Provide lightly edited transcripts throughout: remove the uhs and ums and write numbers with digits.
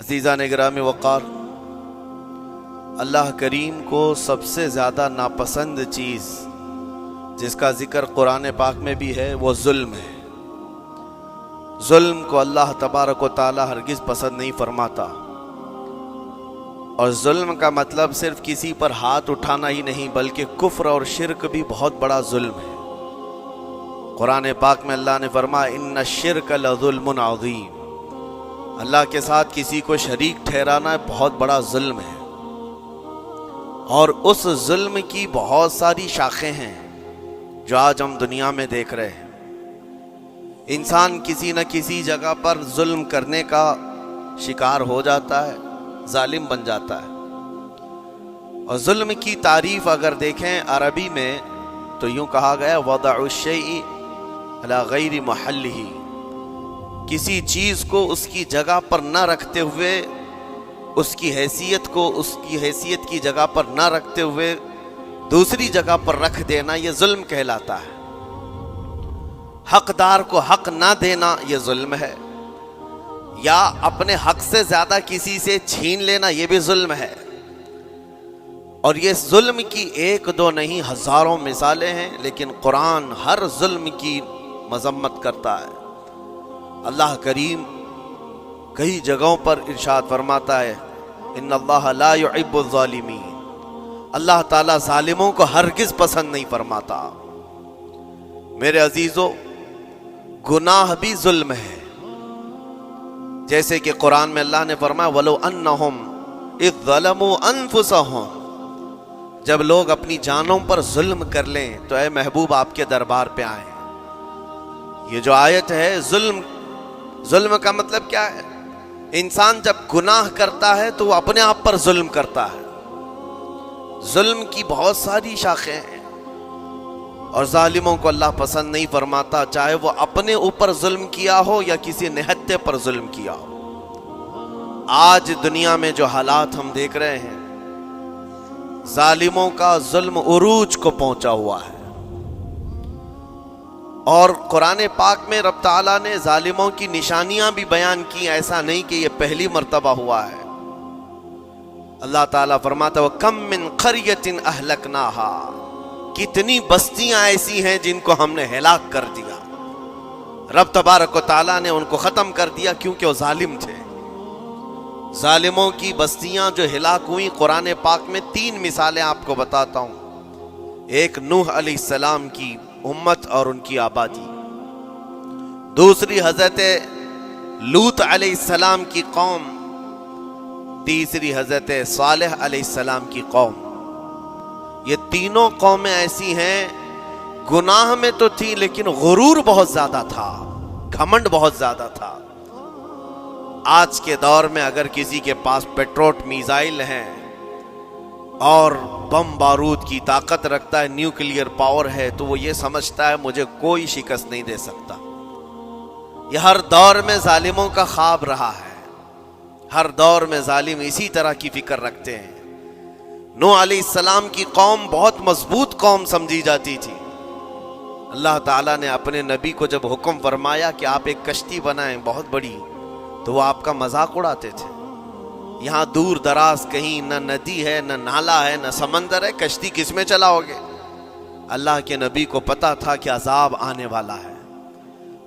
عزیزان گرامی وقار، اللہ کریم کو سب سے زیادہ ناپسند چیز جس کا ذکر قرآن پاک میں بھی ہے وہ ظلم ہے۔ ظلم کو اللہ تبارک و تعالی ہرگز پسند نہیں فرماتا، اور ظلم کا مطلب صرف کسی پر ہاتھ اٹھانا ہی نہیں بلکہ کفر اور شرک بھی بہت بڑا ظلم ہے۔ قرآن پاک میں اللہ نے فرمایا ان الشرک لظلم عظیم، اللہ کے ساتھ کسی کو شریک ٹھہرانا بہت بڑا ظلم ہے، اور اس ظلم کی بہت ساری شاخیں ہیں جو آج ہم دنیا میں دیکھ رہے ہیں۔ انسان کسی نہ کسی جگہ پر ظلم کرنے کا شکار ہو جاتا ہے، ظالم بن جاتا ہے۔ اور ظلم کی تعریف اگر دیکھیں عربی میں تو یوں کہا گیا وضع الشیء علی غیر محلہ، کسی چیز کو اس کی جگہ پر نہ رکھتے ہوئے، اس کی حیثیت کی جگہ پر نہ رکھتے ہوئے دوسری جگہ پر رکھ دینا، یہ ظلم کہلاتا ہے۔ حقدار کو حق نہ دینا یہ ظلم ہے، یا اپنے حق سے زیادہ کسی سے چھین لینا یہ بھی ظلم ہے۔ اور یہ ظلم کی ایک دو نہیں ہزاروں مثالیں ہیں، لیکن قرآن ہر ظلم کی مذمت کرتا ہے۔ اللہ کریم کئی جگہوں پر ارشاد فرماتا ہے ان اللہ لا يحب الظالمین، اللہ تعالیٰ ظالموں کو ہرگز پسند نہیں فرماتا۔ میرے عزیزو، گناہ بھی ظلم ہے، جیسے کہ قرآن میں اللہ نے فرمایا وَلَوْ أَنَّهُمْ إِذْ ظَلَمُوا أَنفُسَهُمْ، جب لوگ اپنی جانوں پر ظلم کر لیں تو اے محبوب آپ کے دربار پہ آئیں۔ یہ جو آیت ہے، ظلم کا مطلب کیا ہے؟ انسان جب گناہ کرتا ہے تو وہ اپنے آپ پر ظلم کرتا ہے۔ ظلم کی بہت ساری شاخیں ہیں، اور ظالموں کو اللہ پسند نہیں فرماتا، چاہے وہ اپنے اوپر ظلم کیا ہو یا کسی نہتے پر ظلم کیا ہو۔ آج دنیا میں جو حالات ہم دیکھ رہے ہیں، ظالموں کا ظلم عروج کو پہنچا ہوا ہے، اور قرآن پاک میں رب تعالیٰ نے ظالموں کی نشانیاں بھی بیان کی، ایسا نہیں کہ یہ پہلی مرتبہ ہوا ہے۔ اللہ تعالیٰ فرماتا ہے وَكَم مِّن قَرْيَةٍ أَهْلَكْنَاهَا، کتنی بستیاں ایسی ہیں جن کو ہم نے ہلاک کر دیا۔ رب تبارک و تعالیٰ نے ان کو ختم کر دیا کیونکہ وہ ظالم تھے۔ ظالموں کی بستیاں جو ہلاک ہوئیں، قرآن پاک میں 3 مثالیں آپ کو بتاتا ہوں۔ ایک نوح علیہ السلام کی امت اور ان کی آبادی، دوسری حضرت لوط علیہ السلام کی قوم، تیسری حضرت صالح علیہ السلام کی قوم۔ یہ تینوں قومیں ایسی ہیں، گناہ میں تو تھی لیکن غرور بہت زیادہ تھا، گھمنڈ بہت زیادہ تھا۔ آج کے دور میں اگر کسی کے پاس پیٹروٹ میزائل ہیں اور بم بارود کی طاقت رکھتا ہے، نیوکلیئر پاور ہے، تو وہ یہ سمجھتا ہے مجھے کوئی شکست نہیں دے سکتا۔ یہ ہر دور میں ظالموں کا خواب رہا ہے، ہر دور میں ظالم اسی طرح کی فکر رکھتے ہیں۔ نوح علیہ السلام کی قوم بہت مضبوط قوم سمجھی جاتی تھی۔ اللہ تعالیٰ نے اپنے نبی کو جب حکم فرمایا کہ آپ ایک کشتی بنائیں بہت بڑی، تو وہ آپ کا مذاق اڑاتے تھے۔ یہاں دور دراز کہیں نہ ندی ہے، نہ نالا ہے، نہ سمندر ہے، کشتی کس میں چلاؤ گے؟ اللہ کے نبی کو پتا تھا کہ عذاب آنے والا ہے،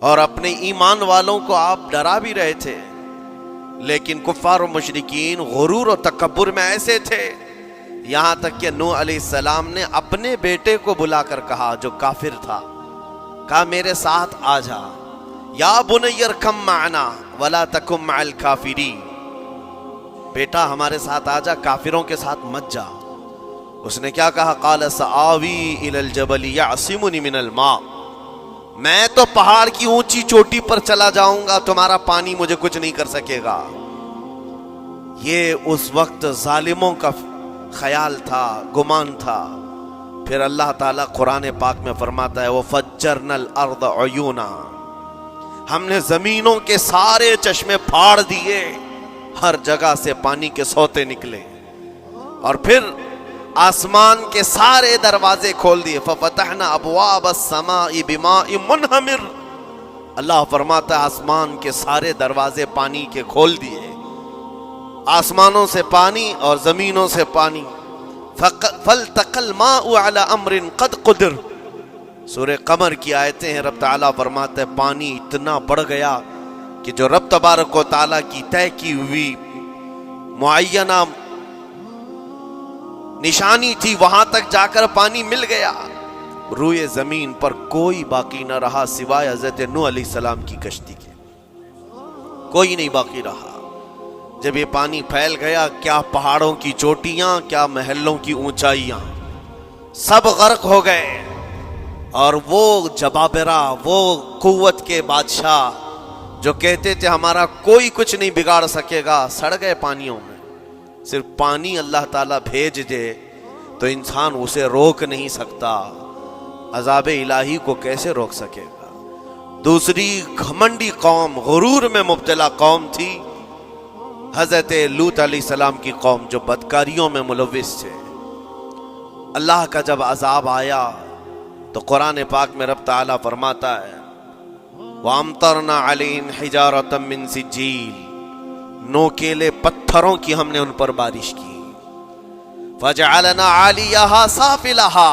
اور اپنے ایمان والوں کو آپ ڈرا بھی رہے تھے، لیکن کفار و مشرکین غرور و تکبر میں ایسے تھے، یہاں تک کہ نوح علیہ السلام نے اپنے بیٹے کو بلا کر کہا، جو کافر تھا، کہا میرے ساتھ آ جا، یا بنی ارکم معنا ولا تکن مع الکافرین، بیٹا ہمارے ساتھ آ جا، کافروں کے ساتھ مت جا۔ اس نے کیا کہا؟ قال سآوی الی الجبل یعصمنی من الماء، میں تو پہاڑ کی اونچی چوٹی پر چلا جاؤں گا، تمہارا پانی مجھے کچھ نہیں کر سکے گا۔ یہ اس وقت ظالموں کا خیال تھا، گمان تھا۔ پھر اللہ تعالیٰ قرآن پاک میں فرماتا ہے وَفَجَّرْنَا الْأَرْضَ عُيُونًا، ہم نے زمینوں کے سارے چشمے پھاڑ دیے، ہر جگہ سے پانی کے سوتے نکلے، اور پھر آسمان کے سارے دروازے کھول دیے۔ فَفَتَحْنَا أَبْوَابَ السَّمَاءِ بِمَاءٍ مُنْهَمِرٍ، اللہ فرماتا ہے آسمان کے سارے دروازے پانی کے کھول دیے، آسمانوں سے پانی اور زمینوں سے پانی. فَالْتَقَى الْمَاءُ عَلَى أَمْرٍ قَدْ قُدِرَ. سورہ قمر کی آیتیں ہیں. رب تعالیٰ فرماتے ہیں پانی اتنا بڑھ گیا کہ جو رب تبارک و تعالیٰ کی طے کی ہوئی معینہ نشانی تھی وہاں تک جا کر پانی مل گیا. روئے زمین پر کوئی باقی نہ رہا سوائے حضرت نوح علیہ السلام کی کشتی کے. کوئی نہیں باقی رہا. جب یہ پانی پھیل گیا کیا پہاڑوں کی چوٹیاں کیا محلوں کی اونچائیاں سب غرق ہو گئے. اور وہ جبابرہ وہ قوت کے بادشاہ جو کہتے تھے ہمارا کوئی کچھ نہیں بگاڑ سکے گا سڑ گئے پانیوں میں. صرف پانی اللہ تعالیٰ بھیج دے تو انسان اسے روک نہیں سکتا. عذاب الہی کو کیسے روک سکے گا؟ دوسری گھمنڈی قوم غرور میں مبتلا قوم تھی حضرت لوط علیہ السلام کی قوم جو بدکاریوں میں ملوث تھے. اللہ کا جب عذاب آیا تو قرآن پاک میں رب تعالیٰ فرماتا ہے وَأَمْطَرْنَا عَلَيْهِمْ حِجَارَةً مِّن سِجِّيلٍ. نوکیلے پتھروں کی ہم نے ان پر بارش کی. فَجَعَلْنَا عَالِيَهَا سَافِلَهَا.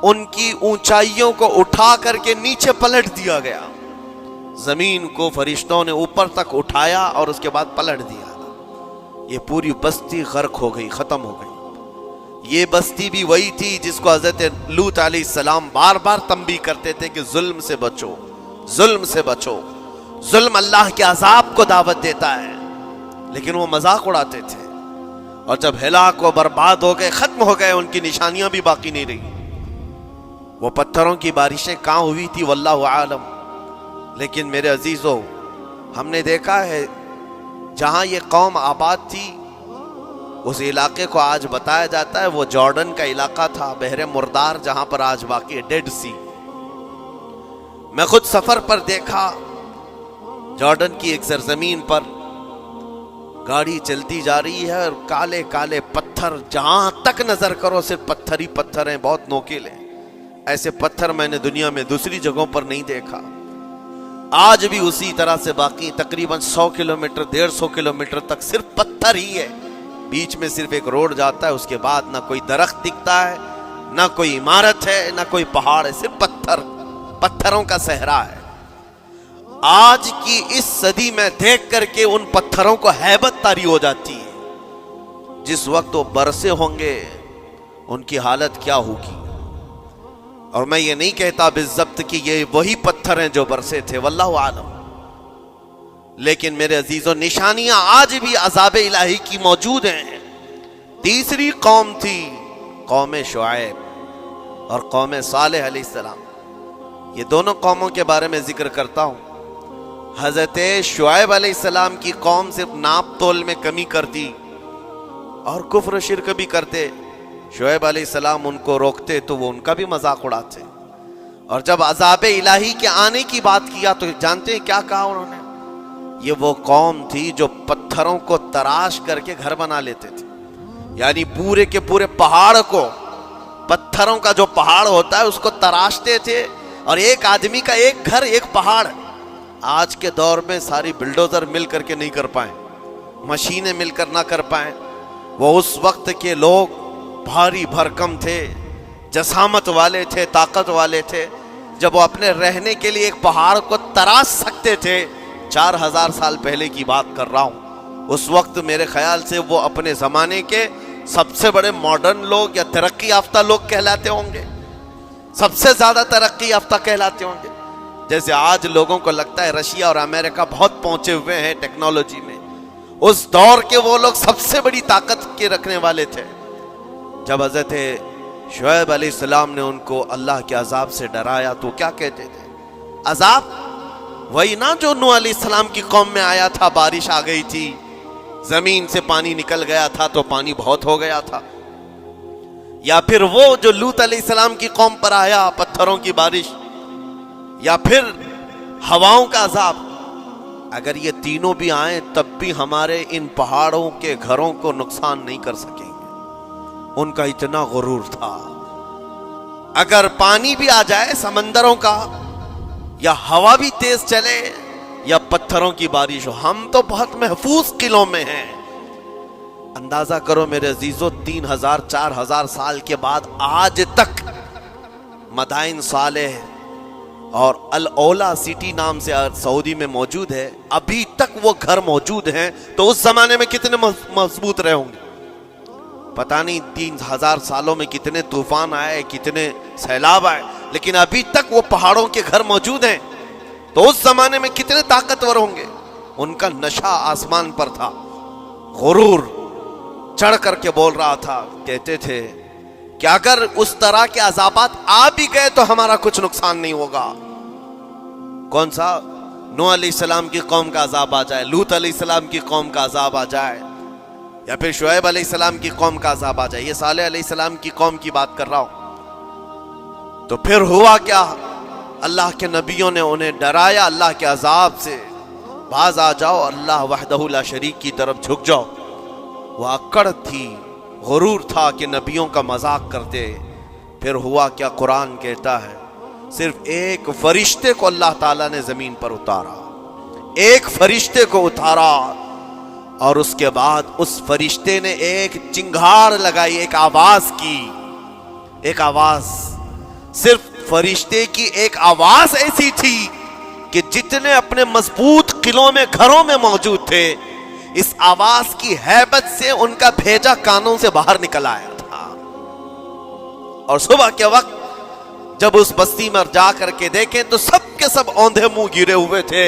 ان کی اونچائیوں کو اٹھا کر کے نیچے پلٹ دیا گیا. زمین کو فرشتوں نے اوپر تک اٹھایا اور اس کے بعد پلٹ دیا. یہ پوری بستی غرق ہو گئی ختم ہو گئی. یہ بستی بھی وہی تھی جس کو حضرت لوط علیہ السلام بار بار تنبیہ کرتے تھے کہ ظلم سے بچو ظلم سے بچو. ظلم اللہ کے عذاب کو دعوت دیتا ہے. لیکن وہ مذاق اڑاتے تھے اور جب ہلاک و برباد ہو گئے ختم ہو گئے ان کی نشانیاں بھی باقی نہیں رہی. وہ پتھروں کی بارشیں کہاں ہوئی تھی واللہ عالم. لیکن میرے عزیزو ہم نے دیکھا ہے جہاں یہ قوم آباد تھی اس علاقے کو آج بتایا جاتا ہے وہ جارڈن کا علاقہ تھا بحر مردار جہاں پر آج باقی ہے ڈیڈ سی. میں خود سفر پر دیکھا جارڈن کی ایک سرزمین پر گاڑی چلتی جا رہی ہے اور کالے کالے پتھر جہاں تک نظر کرو صرف پتھر ہی پتھر ہیں بہت نوکیلے. ایسے پتھر میں نے دنیا میں دوسری جگہوں پر نہیں دیکھا. آج بھی اسی طرح سے باقی تقریباً 100 کلومیٹر 150 کلومیٹر تک صرف پتھر ہی ہے. بیچ میں صرف ایک روڈ جاتا ہے اس کے بعد نہ کوئی درخت دکھتا ہے نہ کوئی عمارت ہے نہ کوئی پہاڑ ہے صرف پتھروں کا صحرا ہے. آج کی اس صدی میں دیکھ کر کے ان پتھروں کو ہیبت طاری ہو جاتی ہے. جس وقت وہ برسے ہوں گے ان کی حالت کیا ہوگی. اور میں یہ نہیں کہتا بالضبط کہ یہ وہی پتھر ہیں جو برسے تھے واللہ عالم. لیکن میرے عزیزوں نشانیاں آج بھی عذاب الہی کی موجود ہیں. تیسری قوم تھی قوم شعیب اور قوم صالح علیہ السلام. یہ دونوں قوموں کے بارے میں ذکر کرتا ہوں. حضرت شعیب علیہ السلام کی قوم صرف ناپ تول میں کمی کرتی اور کفر و شرک بھی کرتے. شعیب علیہ السلام ان کو روکتے تو وہ ان کا بھی مذاق اڑاتے. اور جب عذاب الہی کے آنے کی بات کیا تو جانتے ہیں کیا کہا انہوں نے؟ یہ وہ قوم تھی جو پتھروں کو تراش کر کے گھر بنا لیتے تھے. یعنی پورے کے پورے پہاڑ کو پتھروں کا جو پہاڑ ہوتا ہے اس کو تراشتے تھے اور ایک آدمی کا ایک گھر ایک پہاڑ. آج کے دور میں ساری بلڈوزر مل کر کے نہیں کر پائیں مشینیں مل کر نہ کر پائیں. وہ اس وقت کے لوگ بھاری بھرکم تھے جسامت والے تھے طاقت والے تھے. جب وہ اپنے رہنے کے لیے ایک پہاڑ کو تراش سکتے تھے 4000 سال پہلے کی بات کر رہا ہوں. اس وقت میرے خیال سے وہ اپنے زمانے کے سب سے بڑے ماڈرن لوگ یا ترقی یافتہ لوگ کہلاتے ہوں گے. سب سے زیادہ ترقی یافتہ کہلاتے ہوں گے. جیسے آج لوگوں کو لگتا ہے رشیا اور امریکہ بہت پہنچے ہوئے ہیں ٹیکنالوجی میں. اس دور کے وہ لوگ سب سے بڑی طاقت کے رکھنے والے تھے. جب حضرت شعیب علیہ السلام نے ان کو اللہ کے عذاب سے ڈرایا تو کیا کہتے تھے؟ عذاب وہی نا جو نوح علیہ السلام کی قوم میں آیا تھا. بارش آ گئی تھی زمین سے پانی نکل گیا تھا تو پانی بہت ہو گیا تھا. یا پھر وہ جو لوط علیہ السلام کی قوم پر آیا پتھروں کی بارش یا پھر ہواؤں کا عذاب. اگر یہ تینوں بھی آئیں تب بھی ہمارے ان پہاڑوں کے گھروں کو نقصان نہیں کر سکیں گے. ان کا اتنا غرور تھا. اگر پانی بھی آ جائے سمندروں کا یا ہوا بھی تیز چلے یا پتھروں کی بارش ہو ہم تو بہت محفوظ قلعوں میں ہیں اندازہ کرو میرے عزیزو، 3000-4000 سال کے بعد آج تک مدائن صالح اور الاولا سٹی نام سے سعودی میں موجود ہے، ابھی تک وہ گھر موجود ہیں، تو اس زمانے میں کتنے مضبوط رہے ہوں گے؟ پتہ نہیں 3000 سالوں میں کتنے طوفان آئے، کتنے سیلاب آئے، لیکن ابھی تک وہ پہاڑوں کے گھر موجود ہیں، تو اس زمانے میں کتنے طاقتور ہوں گے۔ ان کا نشہ آسمان پر تھا، غرور چڑھ کر کے بول رہا تھا، کہتے تھے کہ اگر اس طرح کے عذابات آ بھی گئے تو ہمارا کچھ نقصان نہیں ہوگا۔ کون سا؟ نوح علیہ السلام کی قوم کا عذاب آ جائے، لوط علیہ السلام کی قوم کا عذاب آ جائے، یا پھر شعیب علیہ السلام کی قوم کا عذاب آ جائے، یہ صالح علیہ السلام کی قوم کی بات کر رہا ہوں۔ تو پھر ہوا کیا؟ اللہ کے نبیوں نے انہیں ڈرایا اللہ کے عذاب سے، باز آ جاؤ، اللہ وحدہ لا شریک کی طرف جھک جاؤ۔ وہ اکڑ تھی، غرور تھا کہ نبیوں کا مذاق کرتے۔ پھر ہوا کیا؟ قرآن کہتا ہے صرف ایک فرشتے کو اللہ تعالیٰ نے زمین پر اتارا، ایک فرشتے کو اتارا، اور اس کے بعد اس فرشتے نے ایک چنگھاڑ لگائی، ایک آواز کی، ایک آواز، صرف فرشتے کی ایک آواز ایسی تھی کہ جتنے اپنے مضبوط قلعوں میں گھروں میں موجود تھے، اس آواز کی ہیبت سے ان کا بھیجا کانوں سے باہر نکل آیا تھا۔ اور صبح کے وقت جب اس بستی میں جا کر کے دیکھیں تو سب کے سب اوندھے منہ گرے ہوئے تھے،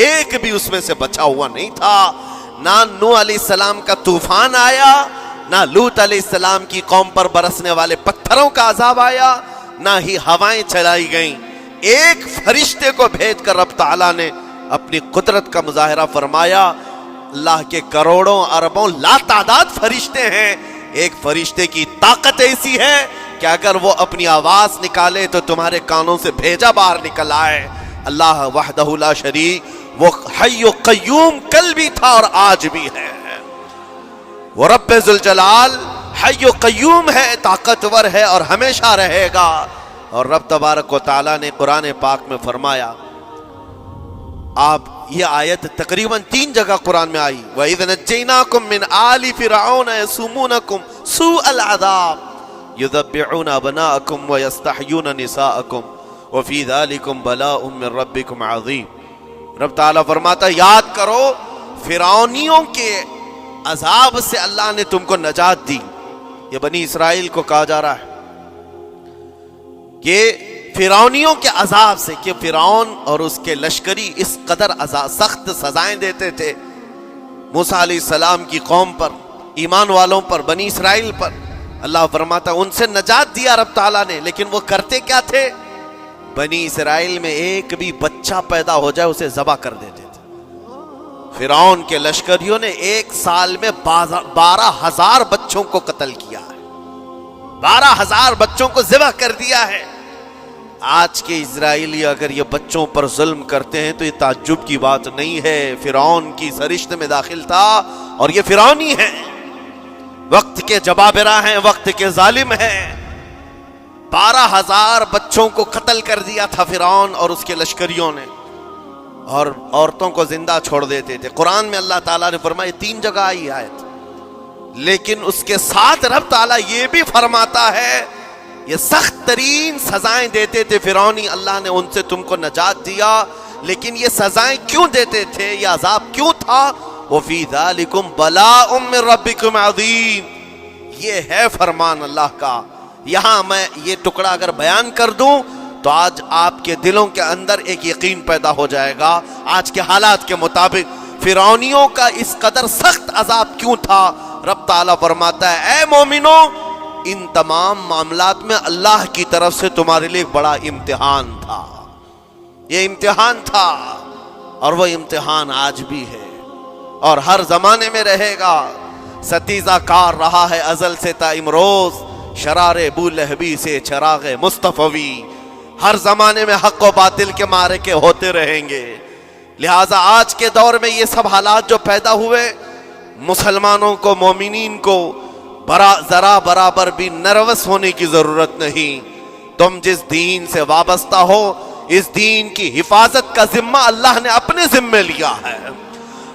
ایک بھی اس میں سے بچا ہوا نہیں تھا۔ نہ نوح علیہ السلام کا طوفان آیا، نہ لوط علیہ السلام کی قوم پر برسنے والے پتھروں کا عذاب آیا، نہ ہی ہوائیں چلائی گئیں۔ ایک فرشتے کو بھیج کر رب تعالیٰ نے اپنی قدرت کا مظاہرہ فرمایا۔ اللہ کے کروڑوں اربوں لا تعداد فرشتے ہیں، ایک فرشتے کی طاقت ایسی ہے کہ اگر وہ اپنی آواز نکالے تو تمہارے کانوں سے بھیجا باہر نکل آئے۔ اللہ وحدہ لا شریک، وہ حی و قیوم کل بھی تھا اور آج بھی ہے، وہ رب ذوالجلال حی و قیوم ہے، طاقتور ہے اور ہمیشہ رہے گا۔ اور رب تبارک و تعالیٰ نے قرآن پاک میں فرمایا، آپ یہ آیت تقریباً 3 جگہ قرآن میں آئی، وَإِذْ نَجَّيْنَاكُمْ مِنْ آلِ فِرْعَوْنَ يَسُومُونَكُمْ سُوءَ الْعَذَابِ يُذَبِّحُونَ أَبْنَاءَكُمْ وَيَسْتَحْيُونَ نِسَاءَكُمْ وَفِي ذَلِكُمْ بَلَاءٌ مِّن رَبِّكُمْ عَظِيمٌ۔ رب تعالیٰ فرماتا ہے یاد کرو فرعونیوں کے عذاب سے اللہ نے تم کو نجات دی۔ یہ بنی اسرائیل کو کہا جا رہا ہے کہ فرعونیوں کے عذاب سے، کہ فرعون اور اس کے لشکری اس قدر سخت سزائیں دیتے تھے موسیٰ علیہ السلام کی قوم پر، ایمان والوں پر، بنی اسرائیل پر۔ اللہ فرماتا ان سے نجات دیا رب تعالیٰ نے، لیکن وہ کرتے کیا تھے؟ بنی اسرائیل میں ایک بھی بچہ پیدا ہو جائے اسے ذبح کر دیتے تھے۔ فرعون کے لشکریوں نے 1 سال میں 12,000 بچوں کو قتل کیا ہے، 12,000 بچوں کو ذبح کر دیا ہے۔ آج کے اسرائیلی اگر یہ بچوں پر ظلم کرتے ہیں تو یہ تعجب کی بات نہیں ہے، فرعون کی سرشت میں داخل تھا اور یہ فرعونی ہیں، وقت کے جبابرہ ہیں، وقت کے ظالم ہیں۔ 12,000 بچوں کو قتل کر دیا تھا فرعون اور اس کے لشکریوں نے، اور عورتوں کو زندہ چھوڑ دیتے تھے۔ قرآن میں اللہ تعالیٰ نے فرمایا 3 جگہ آئی آیت، لیکن اس کے ساتھ رب تعالیٰ یہ بھی فرماتا ہے یہ سخت ترین سزائیں دیتے تھے فرعونی، اللہ نے ان سے تم کو نجات دیا، لیکن یہ سزائیں کیوں دیتے تھے، یہ عذاب کیوں تھا؟ وَفِي ذَلِكُمْ بَلَاءٌ مِّن رَبِّكُمْ عَظِيمٌ، یہ ہے فرمان اللہ کا۔ یہاں میں یہ ٹکڑا اگر بیان کر دوں تو آج آپ کے دلوں کے اندر ایک یقین پیدا ہو جائے گا آج کے حالات کے مطابق فرعونیوں کا اس قدر سخت عذاب کیوں تھا۔ رب تعالیٰ فرماتا ہے اے مومنو، ان تمام معاملات میں اللہ کی طرف سے تمہارے لیے ایک بڑا امتحان تھا، یہ امتحان تھا اور وہ امتحان آج بھی ہے اور ہر زمانے میں رہے گا۔ ستیزہ کار رہا ہے ازل سے تا امروز، شرار ابو لہبی سے چراغ مصطفی، ہر زمانے میں حق و باطل کے معرکے ہوتے رہیں گے۔ لہٰذا آج کے دور میں یہ سب حالات جو پیدا ہوئے، مسلمانوں کو، مومنین کو ذرا برابر بھی نروس ہونے کی ضرورت نہیں۔ تم جس دین سے وابستہ ہو، اس دین کی حفاظت کا ذمہ اللہ نے اپنے ذمے لیا ہے۔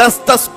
10-10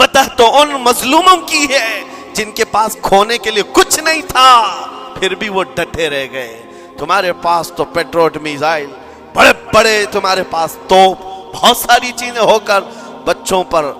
فتح تو ان مظلوموں کی ہے جن کے پاس کھونے کے لیے کچھ نہیں تھا، پھر بھی وہ ڈٹے رہ گئے۔ تمہارے پاس تو پیٹروٹ میزائل، بڑے بڑے تمہارے پاس توپ، بہت ساری چیزیں ہو کر بچوں پر،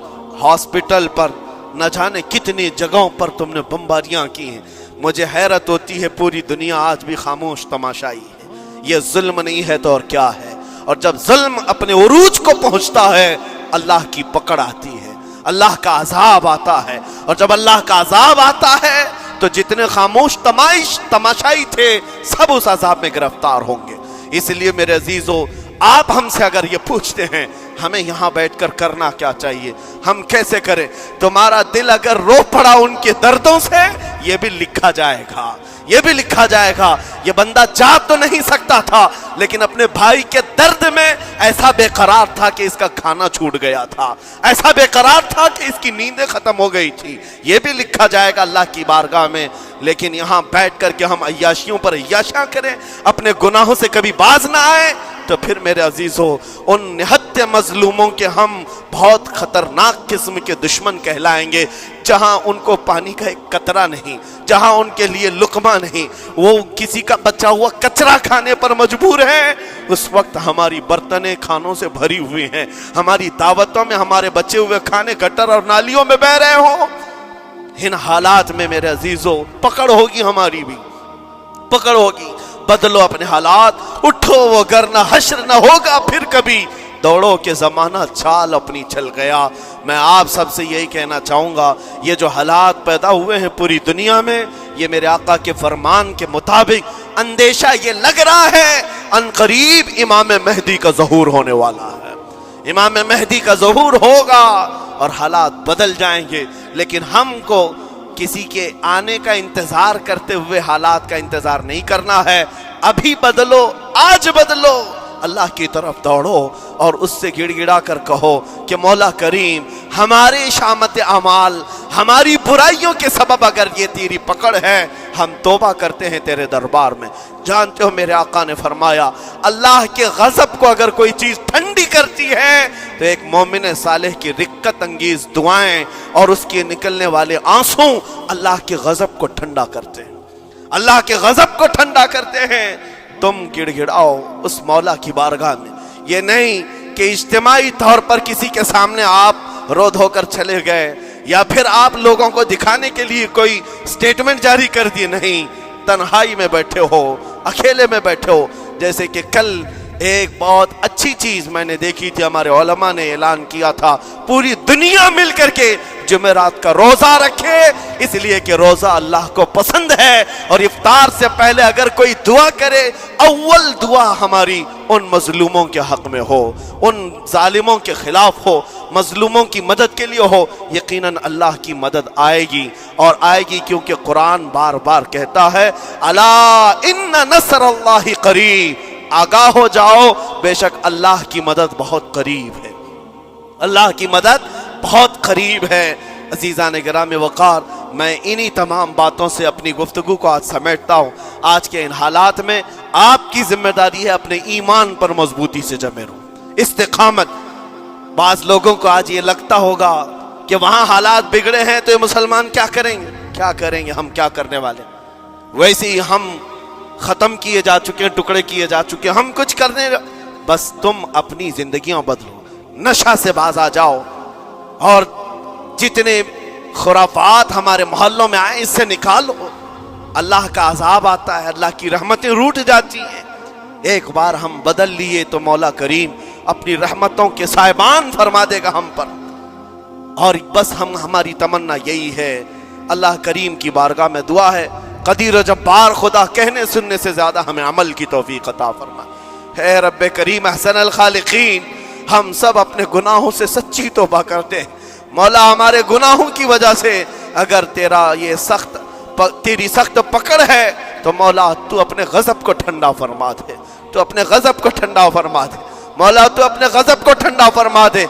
ہاسپٹل پر، نہ جانے کتنی جگہوں پر تم نے بمباریاں کی ہیں۔ مجھے حیرت ہوتی ہے پوری دنیا آج بھی خاموش تماشائی ہے۔ یہ ظلم نہیں ہے تو اور کیا ہے؟ اور جب ظلم اپنے عروج کو پہنچتا ہے اللہ کی پکڑ آتی ہے، اللہ کا عذاب آتا ہے، اور جب اللہ کا عذاب آتا ہے تو جتنے خاموش تماشائی تھے سب اس عذاب میں گرفتار ہوں گے۔ اس لیے میرے عزیزو، آپ ہم سے اگر یہ پوچھتے ہیں ہمیں یہاں بیٹھ کر کرنا کیا چاہیے، ہم کیسے کریں، تمہارا دل اگر رو پڑا ان کے دردوں سے، یہ بھی لکھا جائے گا، یہ بھی لکھا جائے گا۔ یہ بندہ جا تو نہیں سکتا تھا لیکن اپنے بھائی کے درد میں ایسا بے قرار تھا کہ اس کا کھانا چھوٹ گیا تھا، ایسا بے قرار تھا کہ اس کی نیندیں ختم ہو گئی تھی، یہ بھی لکھا جائے گا اللہ کی بارگاہ میں۔ لیکن یہاں بیٹھ کر کے ہم عیاشیوں پر عیاشیاں کریں، اپنے گناہوں سے کبھی باز نہ آئے، تو پھر میرے عزیزو ان نہت مظلوموں کے ہم بہت خطرناک قسم کے دشمن کہلائیں گے، جہاں ان کو پانی کا ایک قطرہ نہیں، جہاں ان کے لیے لقمہ نہیں، وہ کسی کا بچا ہوا کچرا کھانے پر مجبور ہے۔ اس وقت ہماری برتنیں کھانوں سے بھری ہوئی ہیں، ہماری دعوتوں میں ہمارے بچے ہوئے کھانے گٹر اور نالیوں میں بہ رہے ہوں۔ ان حالات میں میرے عزیزو پکڑ ہوگی، ہماری بھی پکڑ ہوگی۔ بدلو اپنے حالات، اٹھو وگرنہ حشر نہ ہوگا پھر کبھی، دوڑو کہ زمانہ چال اپنی چل گیا۔ میں آپ سب سے یہی کہنا چاہوں گا، یہ جو حالات پیدا ہوئے ہیں پوری دنیا میں، یہ میرے آقا کے فرمان کے مطابق اندیشہ یہ لگ رہا ہے ان قریب امام مہدی کا ظہور ہونے والا ہے، امام مہدی کا ظہور ہوگا اور حالات بدل جائیں گے۔ لیکن ہم کو کسی کے آنے کا انتظار کرتے ہوئے حالات کا انتظار نہیں کرنا ہے، ابھی بدلو، آج بدلو، اللہ کی طرف دوڑو اور اس سے گڑ گڑا کر کہو کہ مولا کریم، ہمارے شامت اعمال، ہماری برائیوں کے سبب اگر یہ تیری پکڑ ہے، ہم توبہ کرتے ہیں تیرے دربار میں۔ جانتے ہو میرے آقا نے فرمایا، اللہ کے غضب کو اگر کوئی چیز ٹھنڈی کرتی ہے تو ایک مومن صالح کی رقت انگیز دعائیں اور اس کے نکلنے والے آنسو اللہ کے غضب کو ٹھنڈا کرتے ہیں، اللہ کے غضب کو ٹھنڈا کرتے ہیں۔ تم گڑ گڑاؤ اس مولا کی بارگاہ میں، یہ نہیں کہ اجتماعی طور پر کسی کے سامنے آپ رو دھو کر چلے گئے یا پھر آپ لوگوں کو دکھانے کے لیے کوئی سٹیٹمنٹ جاری کر دیے، نہیں، تنہائی میں بیٹھے ہو، اکیلے میں بیٹھے ہو۔ جیسے کہ کل ایک بہت اچھی چیز میں نے دیکھی تھی، ہمارے علماء نے اعلان کیا تھا پوری دنیا مل کر کے جمعرات کا روزہ رکھے، اس لیے کہ روزہ اللہ کو پسند ہے، اور افطار سے پہلے اگر کوئی دعا کرے، اول دعا ہماری ان مظلوموں کے حق میں ہو، ان ظالموں کے خلاف ہو، مظلوموں کی مدد کے لیے ہو، یقیناً اللہ کی مدد آئے گی، اور آئے گی کیونکہ قرآن بار بار کہتا ہے الا ان نصر اللہ قریب، آگاہ ہو جاؤ، بے شک اللہ کی مدد بہت قریب ہے، اللہ کی مدد بہت قریب ہے۔ عزیزان گرامی وقار، میں انہی تمام باتوں سے اپنی گفتگو کو آج سمیٹتا ہوں۔ آج کے ان حالات میں آپ کی ذمہ داری ہے اپنے ایمان پر مضبوطی سے جمے رہو، استقامت۔ بعض لوگوں کو آج یہ لگتا ہوگا کہ وہاں حالات بگڑے ہیں تو یہ مسلمان کیا کریں گے، کیا کریں گے، ہم کیا کرنے والے، ویسے ہی ہم ختم کیے جا چکے ہیں، ٹکڑے کیے جا چکے ہیں، ہم کچھ کرنے، بس تم اپنی زندگیاں بدلو، نشہ سے باز آ جاؤ، اور جتنے خرافات ہمارے محلوں میں آئے اس سے نکالو۔ اللہ کا عذاب آتا ہے، اللہ کی رحمتیں روٹ جاتی ہیں، ایک بار ہم بدل لیے تو مولا کریم اپنی رحمتوں کے سائبان فرما دے گا ہم پر۔ اور بس ہماری تمنا یہی ہے، اللہ کریم کی بارگاہ میں دعا ہے، قدیر و جبار خدا کہنے سننے سے زیادہ ہمیں عمل کی توفیق عطا فرما۔ اے رب کریم احسن الخالقین، ہم سب اپنے گناہوں سے سچی توبہ کرتے ہیں، مولا ہمارے گناہوں کی وجہ سے اگر تیری سخت پکڑ ہے تو مولا تو اپنے غضب کو ٹھنڈا فرما دے، تو اپنے غضب کو ٹھنڈا فرما دے، مولا تو اپنے غضب کو ٹھنڈا فرما دے۔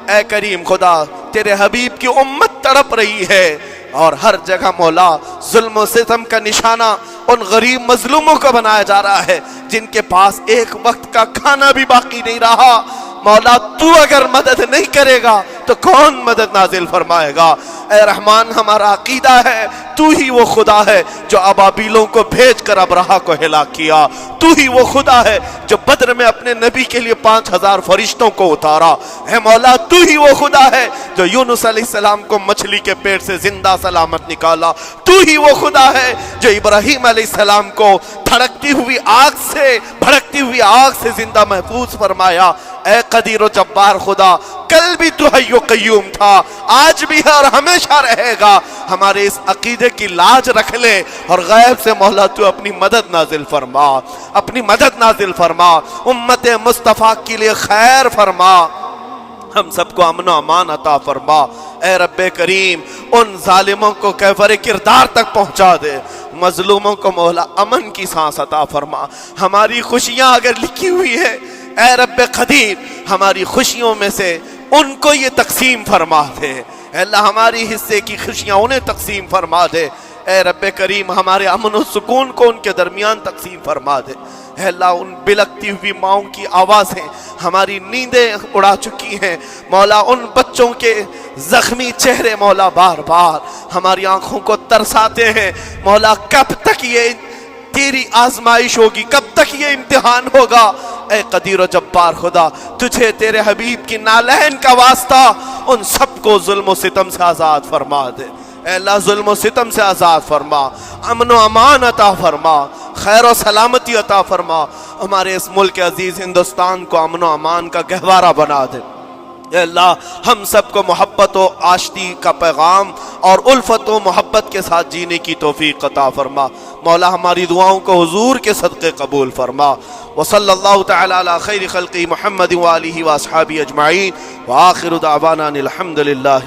اے کریم خدا، تیرے حبیب کی امت تڑپ رہی ہے، اور ہر جگہ مولا ظلم و ستم کا نشانہ ان غریب مظلوموں کو بنایا جا رہا ہے جن کے پاس ایک وقت کا کھانا بھی باقی نہیں رہا۔ مولا تو اگر مدد نہیں کرے گا تو کون مدد نازل فرمائے گا؟ اے رحمان ہمارا عقیدہ ہے تو ہی وہ خدا ہے جو ابابیلوں کو بھیج کر ابرہہ کو ہلاک کیا، تو ہی وہ خدا ہے جو بدر میں اپنے نبی کے لیے 5000 فرشتوں کو اتارا، اے مولا تو ہی وہ خدا ہے جو یونس علیہ السلام کو مچھلی کے پیٹ سے زندہ سلامت نکالا، تو ہی وہ خدا ہے جو ابراہیم علیہ السلام کو بھڑکتی ہوئی آگ سے زندہ محفوظ فرمایا۔ اے قدیر و جبار خدا، کل بھی تو حی و قیوم تھا، آج بھی ہے اور ہمیشہ رہے گا۔ ہمارے اس عقیدے کی لاج رکھ لے اور غیب سے مولا تو اپنی مدد نازل فرما، اپنی مدد نازل فرما، امت مصطفیٰ کے لیے خیر فرما، ہم سب کو امن و امان عطا فرما۔ اے رب کریم ان ظالموں کو کیفر کردار تک پہنچا دے، مظلوموں کو مولا امن کی سانس عطا فرما۔ ہماری خوشیاں اگر لکھی ہوئی ہے اے رب قدیر، ہماری خوشیوں میں سے ان کو یہ تقسیم فرما دے، اے اللہ ہماری حصے کی خوشیاں انہیں تقسیم فرما دے۔ اے رب کریم ہمارے امن و سکون کو ان کے درمیان تقسیم فرما دے۔ اے اللہ ان بلکتی ہوئی ماؤں کی آوازیں ہماری نیندیں اڑا چکی ہیں، مولا ان بچوں کے زخمی چہرے مولا بار بار ہماری آنکھوں کو ترساتے ہیں، مولا کب تک یہ تیری آزمائش ہوگی، کب تک یہ امتحان ہوگا؟ اے قدیر و جبار خدا، تجھے تیرے حبیب کی نالین کا واسطہ ان سب کو ظلم و ستم سے آزاد فرما دے۔ اے اللہ ظلم و ستم سے آزاد فرما، امن و امان عطا فرما، خیر و سلامتی عطا فرما، ہمارے اس ملک عزیز ہندوستان کو امن و امان کا گہوارہ بنا دے۔ اے اللہ ہم سب کو محبت و آشتی کا پیغام اور الفت و محبت کے ساتھ جینے کی توفیق عطا فرما۔ مولا ہماری دعاؤں کو حضور کے صدقے قبول فرما۔ وصلی اللہ تعالی علی خیر خلقہ محمد وآلہ واصحابہ اجمعین، وآخر دعوانا الحمد للہ۔